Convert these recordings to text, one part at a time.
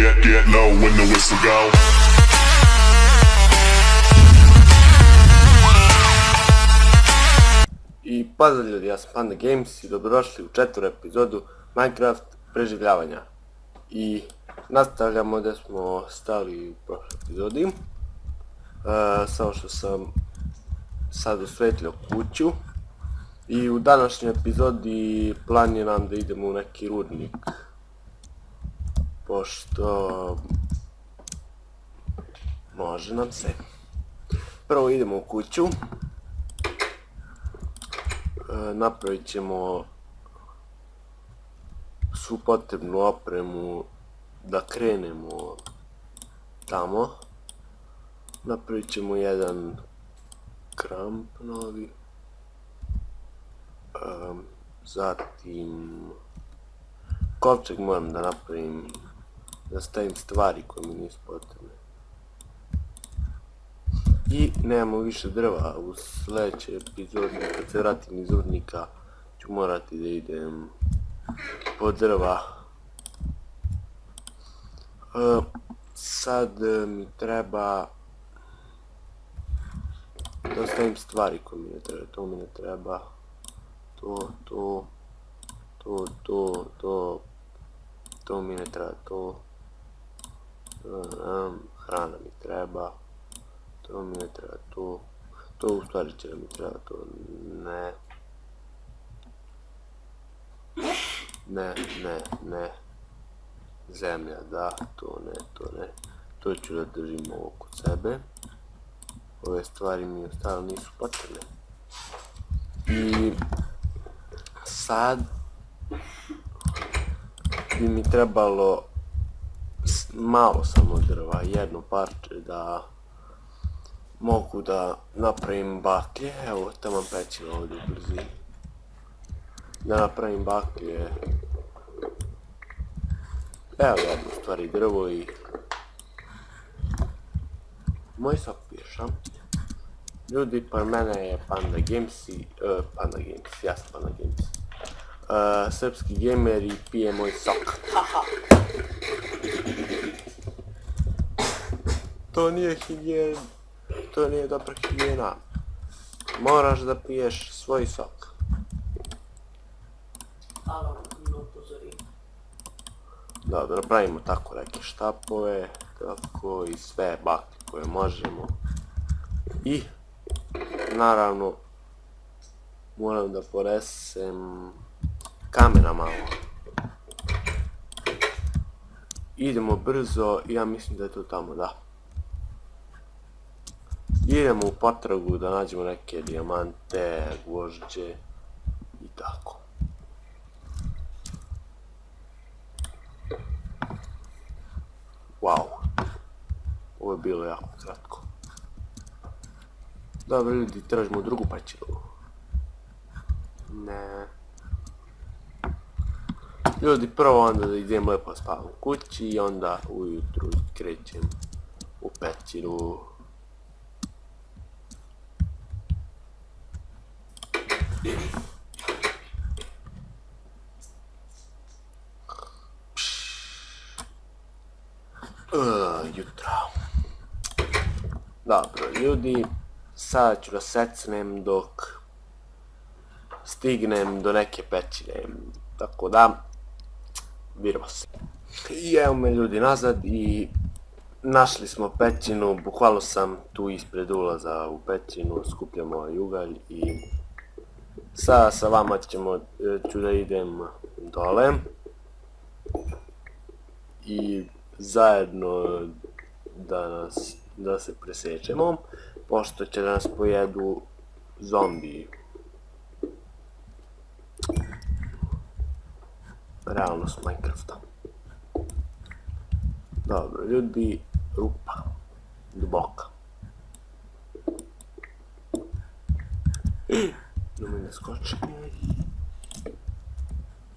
get low when the whistle go. I pozdrav ljudi, ja sam Panda Games i dobrodošli u 4. epizodu Minecraft preživljavanja. I nastavljamo gdje smo stali u prošloj epizodi. Samo što sam sad osvetlio kuću. I u današnjoj epizodi planiram da idemo u neki rudnik. Pošto može nam se. Prvo idemo u kuću. Napravit ćemo svu potrebnu opremu da krenemo tamo. Napravit ćemo jedan kramp novi. Zatim kovčeg moram da napravim, da stavim stvari koje mi nisu potrebne. I nemamo više drva. U sljedećoj epizodi kad se vratim iz rudnika ću morati da idem po drva. Sad mi treba da stavim stvari koje mi ne treba. To mi ne treba. To mi ne treba. Hrana mi treba. To mi ne treba, to u stvari će da mi treba, to ne, zemlja, da, to ne, to ću da držim ovo kod sebe, ove stvari mi ostalo nisu potrebne. I sad bi mi trebalo malo samo drva, jedno parče da mogu da napravim baklje. Evo tamo pećina ovdje u blizini. Da napravim baklje. Evo jedno stvari drvo i moj sok pišam. Ljudi, par mene je Panda Games i ja sam Panda Games. Srpski gamer i pije moj sok. To nije higijena. To nije dobra higijena. Moraš da piješ svoj sok. Dobro, napravimo tako neke štapove, tako i sve baklje koje možemo. I naravno moram da ponesem kamena malo. Idemo brzo i ja mislim da je to tamo, da. Idemo u potragu da nađemo neke dijamante, gvožđe i tako. Wow. Ovo je bilo jako kratko. Dobro ljudi, tražimo drugu pećinu. Ne. Ljudi, prvo onda da idem lepo spavam u kući i onda ujutru krećem u pećinu. Jutro. Dobro ljudi, sad ću da secnem dok stignem do neke pećine, tako da vidimo se. I evo me ljudi nazad i našli smo pećinu, bukvalno sam tu ispred ulaza u pećinu, skupljamo ovaj ugalj i sada sa vama ću da idem dole i zajedno da se presečemo, pošto će da nas pojedu zombiji. Realnost Minecrafta. Dobro ljudi, rupa, duboka. Da mi ne skoči.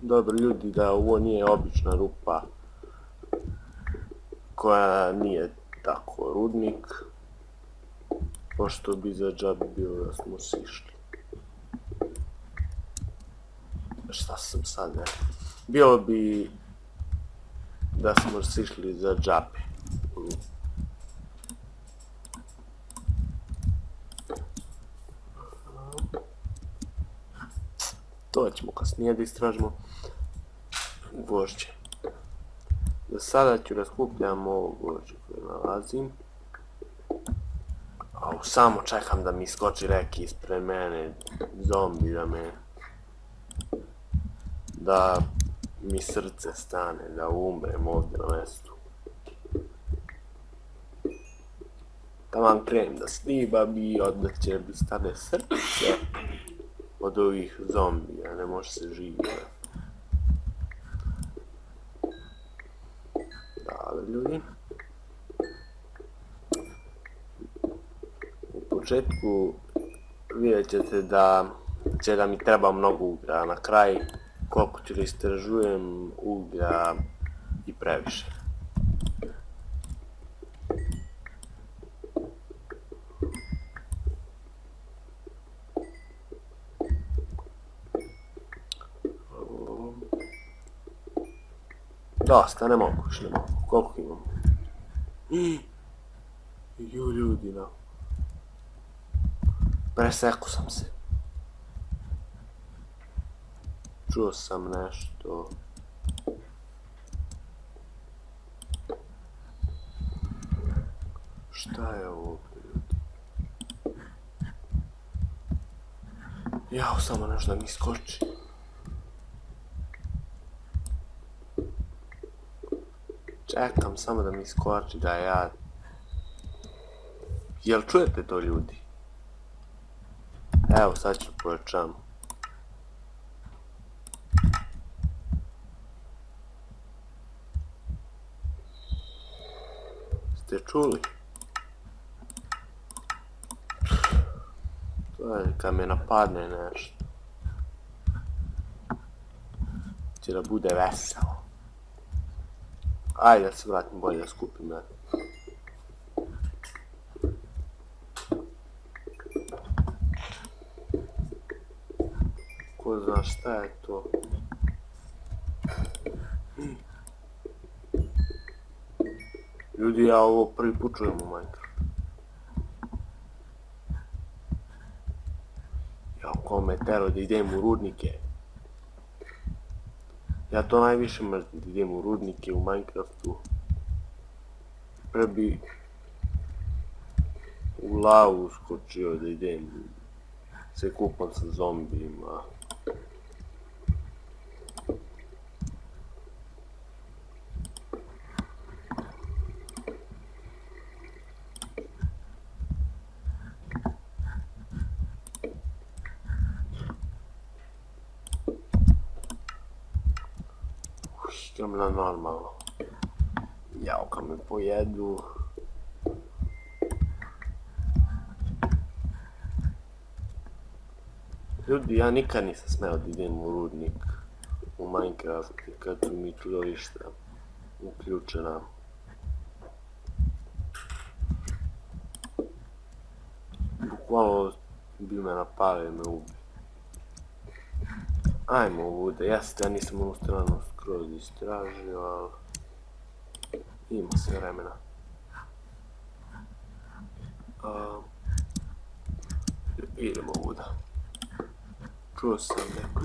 Dobro ljudi, da ovo nije obična rupa koja nije tako rudnik, pošto bi za džabe bilo da smo sišli. Šta sam sad, ne? Bilo bi da smo sišli za džabe. To ćemo kasnije da istražimo gvožđe. Za sada ću raskupljam ovo gvožđe koje nalazim. A samo čekam da mi skoči neki ispred mene zombi da mi srce stane, da umrem ovdje na mjestu. Taman krenem da snimam i onda će mi stane srce od ovih zombija, ne može se živjeti. Da, ljudi. U početku vidjet ćete da će da mi treba mnogo uglja, na kraj koliko ću da istražujem uglja i previše. Dosta, ne mogu, koliko imam? Ljudi, no. Preseku sam se. Čuo sam nešto. Šta je ovo, ljudi? Jao, samo nešto da mi skoči. Čekam samo da mi skoči da ja... Jel čujete to, ljudi? Evo, sad ću pojačam. Ste čuli? To je kad me napadne nešto. Će da bude veselo. Ajde da se vratim bolje da skupim mene. Ko zna šta je to? Ljudi, ja ovo prvi put čujem u Minecraftu. Ja ko me tero da idem u rudnike. Ja to najviše mrzim, da idem u rudnike u Minecraftu. Pre bi u lavu skočio da idem, se kupam sa zombijima. Grmla normalno. Jao, kad me pojedu. Ljudi, ja nikad nisam smeo da idem u rudnik u Minecraft kad su mi čudovišta uključena. Bukvalno bi me napali i me ubi. Ajmo ovdje, ja nisam ovu stranu skroz istražio, ali ima se vremena. Idemo ovdje. Čuo sam neko.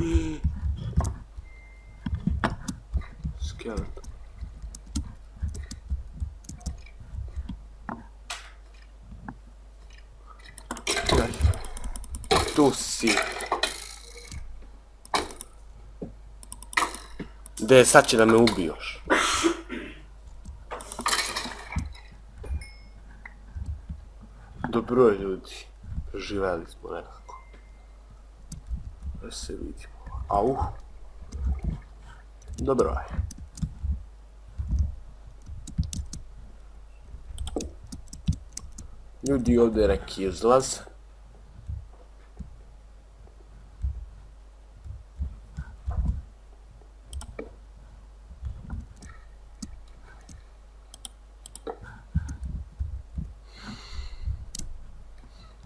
Skeleton. Tu si. Gdje sad će da me ubi još? Dobro je, ljudi. Preživeli smo nekako. Da se vidimo. Au. Dobro je. Ljudi, ovdje je neki izlaz.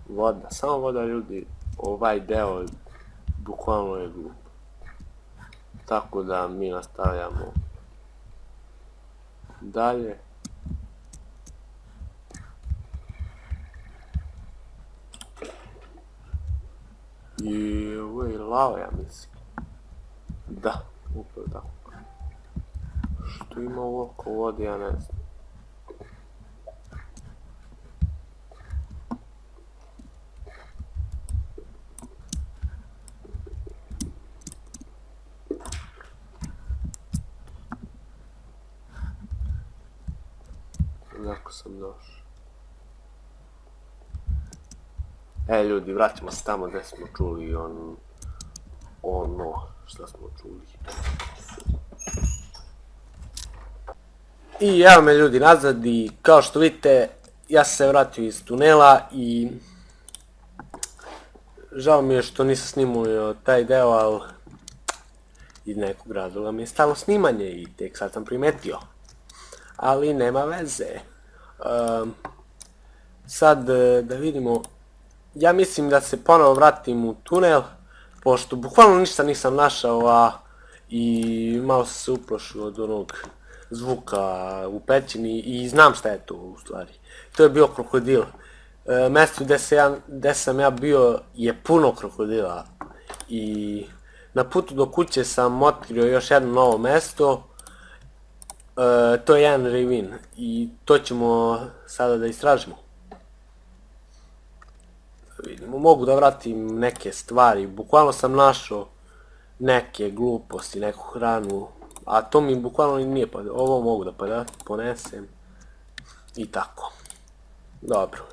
Voda, samo voda, ljudi, ovaj deo bukvalno je glup. Tako da mi nastavljamo dalje. I ovo je lava, ja mislim. Da, upravo tako. Što ima oko vode, ja ne znam. Kako sam došao. Ljudi, vraćamo se tamo gdje smo čuli ono što smo čuli. I evo me ljudi nazad i kao što vidite ja sam se vratio iz tunela i žao mi je što nisam snimao taj deo, ali iz nekog razloga mi je stalo snimanje i tek sad sam primetio. Ali nema veze. Sad da vidimo, ja mislim da se ponovo vratim u tunel, pošto bukvalno ništa nisam našao, i malo sam se uplašio od onog zvuka u pećini i znam šta je to u stvari. To je bio krokodil. Mesto gdje sam ja bio je puno krokodila i na putu do kuće sam otkrio još jedno novo mesto. To je jedan ravin i to ćemo sada da istražimo. Vidimo, mogu da vratim neke stvari, bukvalno sam našao neke gluposti, neku hranu, a to mi bukvalno nije pa ovo mogu da ponesem i tako. Dobro,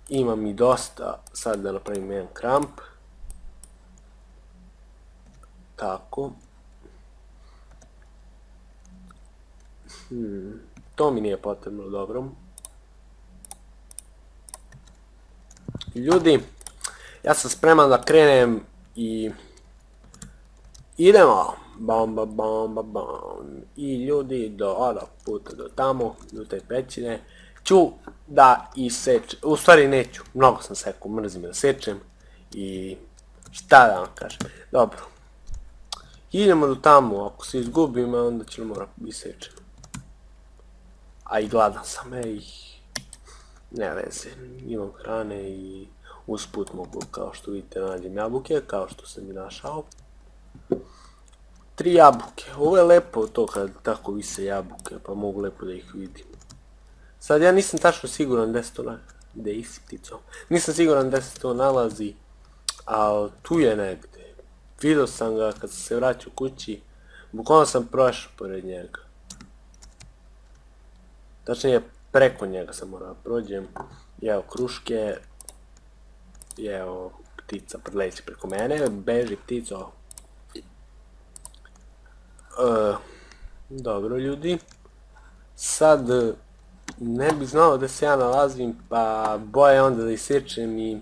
imam i dosta, sad da napravim jedan kramp. Tako. To mi nije potrebno, dobro. Ljudi, ja sam spreman da krenem i idemo. Bam, bam, bam, bam, bam. I ljudi, do onog puta do tamo, do te pećine, ću da isečem, u stvari neću, mnogo sam sekao, mrzim da sečem i šta da vam kažem. Dobro, idemo do tamo, ako se izgubim onda ću morati isečem. A i gladan sam, ne veze, imam hrane i usput mogu, kao što vidite, nađem jabuke, kao što sam i našao. 3 jabuke, ovo je lepo to kad tako vise jabuke, pa mogu lepo da ih vidim. Sad ja nisam tačno siguran gdje se to nisam siguran gdje se to nalazi, ali tu je negdje. Vidio sam ga kad sam se vraćao kući, bukvalno sam prošao pored njega. Tačnije, preko njega sam morao prođem, jeo kruške, jeo ptica preleći preko mene, beži ptico. Dobro ljudi, sad ne bi znao da se ja nalazim, pa boje onda da isječem i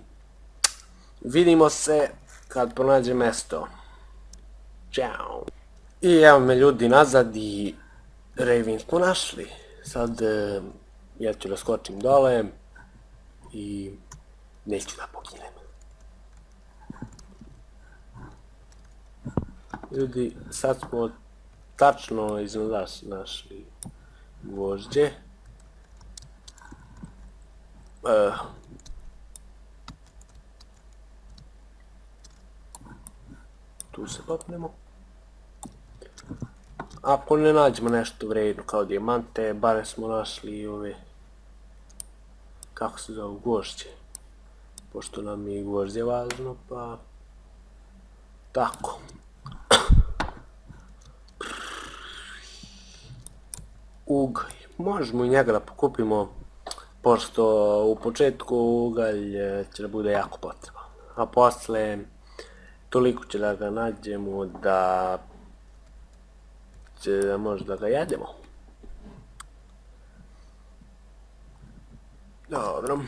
vidimo se kad pronađem mesto. Ćao. I evo me ljudi nazad i ravin smo našli. Sad ja ću da skočim dole i neću da poginem. Ljudi, sad smo tačno iznad nas našli gvožđe. Tu se popnemo. Ako ne nađemo nešto vredno kao dijamante, barem smo našli ove, kako se zove, gvožđe. Pošto nam je gvožđe važno, pa tako. Ugalj, možemo i njega da pokupimo, pošto u početku ugalj će da bude jako potreban. A posle toliko će da ga nađemo da će da možda ga jedemo. Dobro.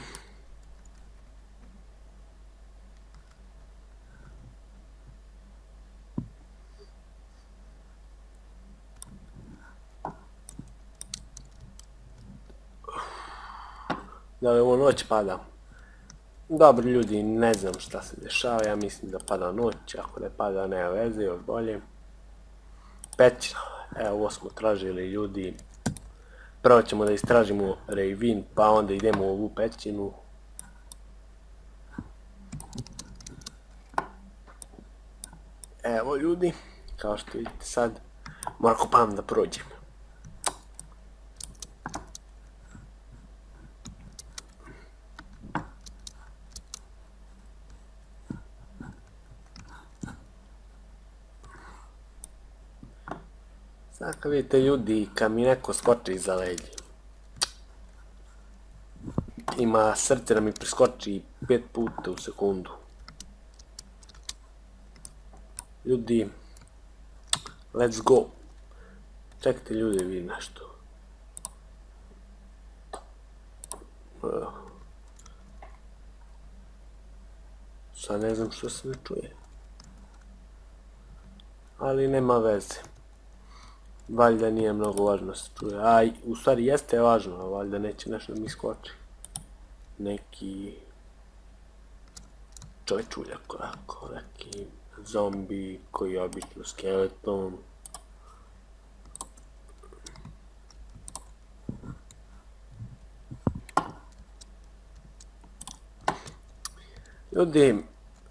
Da li ovo noć pada? Dobro ljudi, ne znam šta se dešava, ja mislim da pada noć, ako ne pada nema veze, još bolje. Pećina, evo ovo smo tražili ljudi, Prvo ćemo da istražimo Ravine, pa onda idemo u ovu pećinu. Evo ljudi, kao što vidite sad, moram kopam da prođem. Sad kad vidite ljudi, kad mi neko skoči iza leđa, ima srce da mi preskoči 5 puta u sekundu. Ljudi, let's go. Čekajte ljudi, vidi nešto. Sad ne znam što se ne čuje. Ali nema veze. Valjda nije mnogo važno da se čuje. A, u stvari jeste važno, a valjda neće nešto da mi skoči. Neki čovječuljak onako, neki zombi koji je obično skeleton. Ljudi,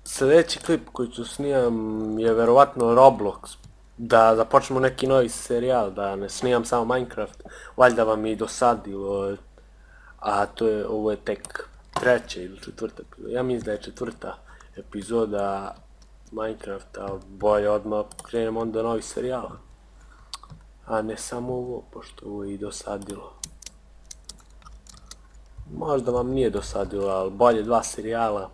sljedeći klip koji ću snimam je verovatno Roblox. Da započnemo neki novi serijal, da ne snimam samo Minecraft. Valjda vam je dosadilo, a ovo je tek 3. ili 4. epizoda. Ja mislim da je 4. epizoda Minecrafta, bolje odmah krenemo onda novi serijal. A ne samo ovo, pošto ovo je i dosadilo. Možda vam nije dosadilo, ali bolje 2 serijala.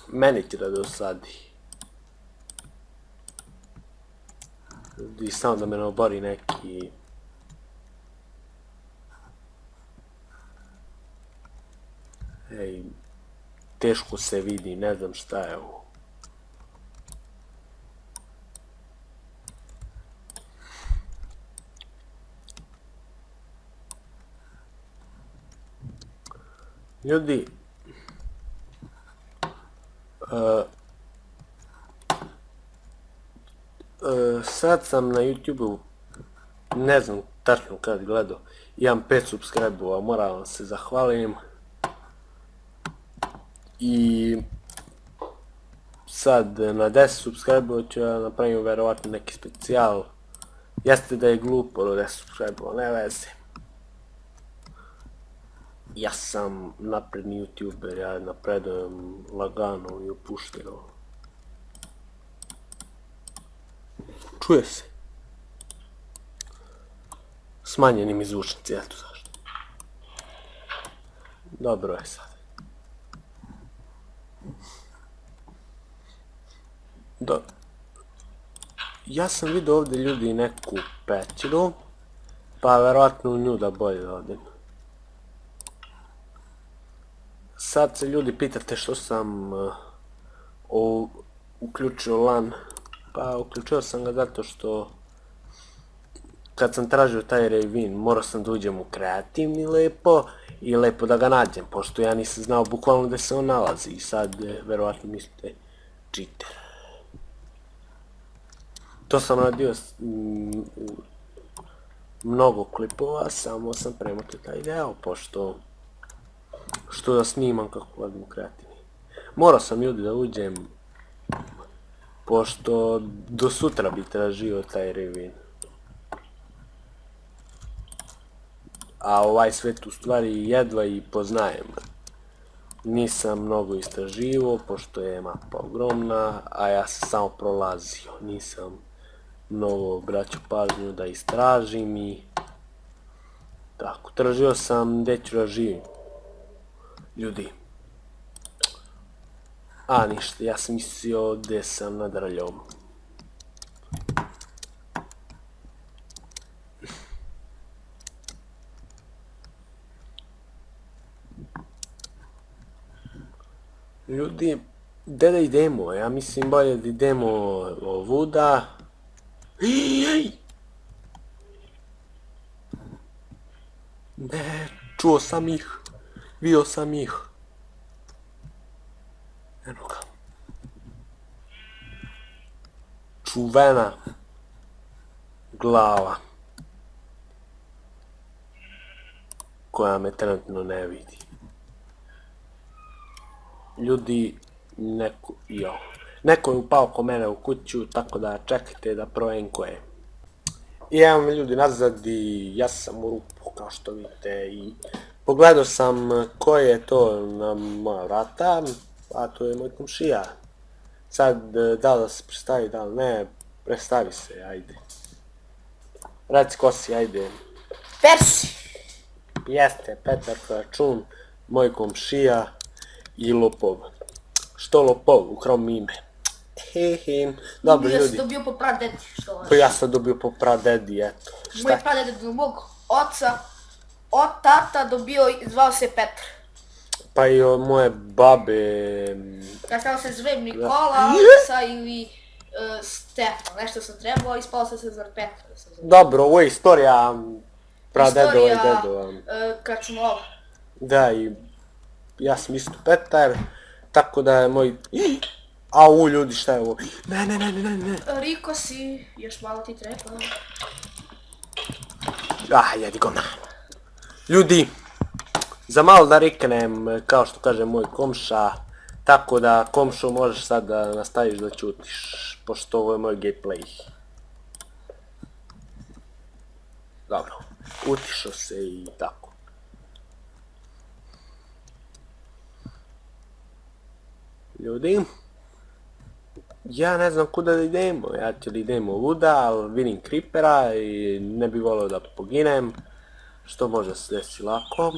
Meni će da dosadi. I samo da me ne obori neki... Ej, teško se vidi, ne znam šta je ovo. Ljudi, sad sam na YouTube-u, ne znam tačno kad gledao, imam 5 subscribe-ova, moram vam se zahvalim. I sad na 10 subscribe-ova ću napraviti verovatno neki specijal. Jeste da je glupo do 10 subscribe-ova, ne veze. Ja sam napredni youtuber, ja napredujem lagano i opušteno. Čuje se. Smanjeni mi zvučnici, eto zašto. Dobro je sad. Ja sam vidio ovdje ljudi neku pećinu, pa verovatno u nju da bolje odim. Sad se ljudi pitate što sam uključio LAN. Pa uključio sam ga zato što kad sam tražio taj Ravine morao sam da uđem u kreativni lepo i lepo da ga nađem, pošto ja nisam znao bukvalno gdje se on nalazi i sad verovatno mislite cheater. To sam radio mnogo klipova, samo sam premotio taj deo, pošto što da snimam kako vadim u kreativni. Morao sam ljudi da uđem, pošto do sutra bi tražio taj Ravine. A ovaj svet u stvari jedva i poznajem. Nisam mnogo istraživao, pošto je mapa ogromna, a ja sam samo prolazio. Nisam mnogo obraćao pažnju da istražim i... tako, tražio sam gdje ću da živim. Ljudi. A ništa, ja sam mislio gdje sam nad Raljom. Ljudi, gdje da idemo? Ja mislim bolje da idemo ovuda. Ne, čuo sam ih. Vidio sam ih. Eno ga. Čuvena glava. koja me trenutno ne vidi. Ljudi, neko je upao ko mene u kuću, tako da čekajte da proverim ko je. I evo me ljudi nazad i ja sam u rupu, kao što vidite, i pogledao sam ko je to na moja vrata, a to je moj komšija. Sad, da li se predstavi, da li ne, predstavi se, ajde. Reci ko si, ajde. Persi! Jeste, Petar Račun, moj komšija i lopov. Što lopov, ukrao mi ime. Dobro Ja sam ljudi, dobio po pradedi, što vaš. pa ja sam dobio po pradedi, eto. Moj praded od mog oca, od tata dobio, zvao se Petar. Pa i od moje babe... Ja sam se zvem Nikola, Aleksa ili Stefan, nešto sam trebao, a ispalo se zvar Petar. Dobro, ovo je istorija pradedova i dedova. Kračunova. Da, i ja sam isto Petar, tako da je moj... Au ljudi, šta je ovo? Ne. Riko si, još malo ti treba. Jedi go na. Ljudi, za malo da riknem, kao što kaže moj komša, tako da komšo možeš sad da nastaviš da ćutiš, pošto ovo je moj gameplay. Dobro, utišao se i tako. Ljudi, ja ne znam kuda da idemo, ja ću da idemo ovuda, ali vidim creepera i ne bih volio da poginem, što može se desiti lako.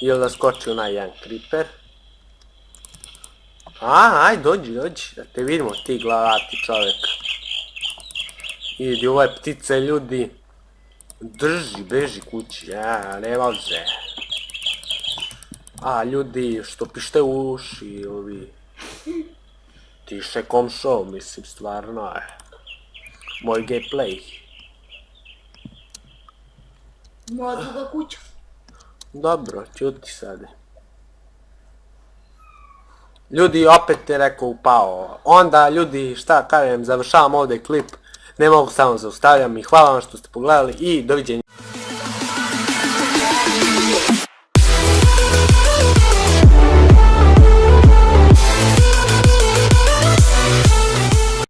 Ili da skoči onaj jedan creeper. Aj, dođi, da te vidimo ti glavati čovjek. Idi, ovo je ptice ljudi. Drži, beži kući, ne može. Ljudi, što pište u uši, ovi... Tiše komšo, mislim, stvarno je. Moj gameplay. Moja druga kuća. Dobro, ćuti sad. Ljudi, opet je rekao upao. Onda, ljudi, šta kažem, završavam ovdje klip. Ne mogu samo zaustavljam i hvala vam što ste pogledali i doviđenja.